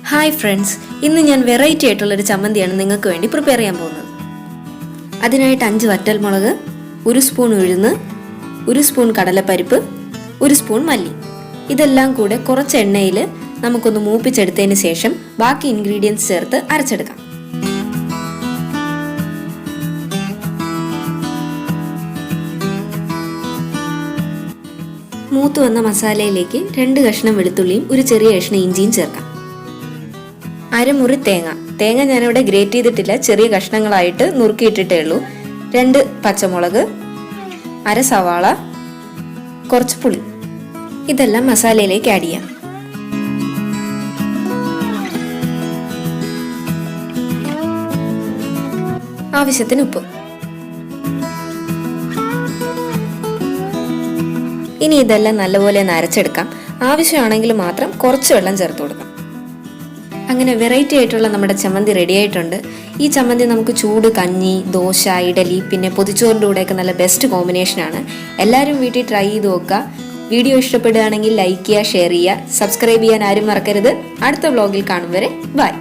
Hi friends, ഇന്ന് ഞാൻ variety ആയിട്ടുള്ളൊരു ചമ്മന്തിയാണ് നിങ്ങൾക്ക് വേണ്ടി പ്രിപ്പയർ ചെയ്യാൻ പോകുന്നത്. അതിനായിട്ട് 5 വറ്റൽമുളക്, 1 സ്പൂൺ ഉഴുന്ന്, 1 സ്പൂൺ കടലപ്പരിപ്പ്, 1 സ്പൂൺ മല്ലി, ഇതെല്ലാം കൂടെ കുറച്ച് എണ്ണയിൽ നമുക്കൊന്ന് മൂപ്പിച്ചെടുത്തതിന് ശേഷം ബാക്കി ഇൻഗ്രീഡിയൻസ് ചേർത്ത് അരച്ചെടുക്കാം. മൂത്ത് വന്ന മസാലയിലേക്ക് 2 കഷ്ണം വെളുത്തുള്ളിയും 1 ചെറിയ കഷ്ണം ഇഞ്ചിയും ചേർക്കാം. അരമുറി തേങ്ങ ഞാനിവിടെ ഗ്രേറ്റ് ചെയ്തിട്ടില്ല, ചെറിയ കഷ്ണങ്ങളായിട്ട് നുറുക്കിയിട്ടിട്ടേ ഉള്ളൂ. 2 പച്ചമുളക്, അര സവാള, കുറച്ച് പുളി, ഇതെല്ലാം മസാലയിലേക്ക് ആഡ് ചെയ്യാം. ആവശ്യത്തിന് ഉപ്പ്. ഇനി ഇതെല്ലാം നല്ലപോലെ ഒന്ന് അരച്ചെടുക്കാം. ആവശ്യമാണെങ്കിൽ മാത്രം കുറച്ച് വെള്ളം ചേർത്ത് കൊടുക്കാം. അങ്ങനെ വെറൈറ്റി ആയിട്ടുള്ള നമ്മുടെ ചമ്മന്തി റെഡി ആയിട്ടുണ്ട്. ഈ ചമ്മന്തി നമുക്ക് ചൂട് കഞ്ഞി, ദോശ, ഇഡലി, പിന്നെ പൊതിച്ചോറിൻ്റെ കൂടെയൊക്കെ നല്ല ബെസ്റ്റ് കോമ്പിനേഷനാണ്. എല്ലാവരും വീട്ടിൽ ട്രൈ ചെയ്ത് നോക്കുക. വീഡിയോ ഇഷ്ടപ്പെടുകയാണെങ്കിൽ ലൈക്ക് ചെയ്യുക, ഷെയർ ചെയ്യുക, സബ്സ്ക്രൈബ് ചെയ്യാൻ ആരും മറക്കരുത്. അടുത്ത വ്ലോഗിൽ കാണും വരെ ബൈ.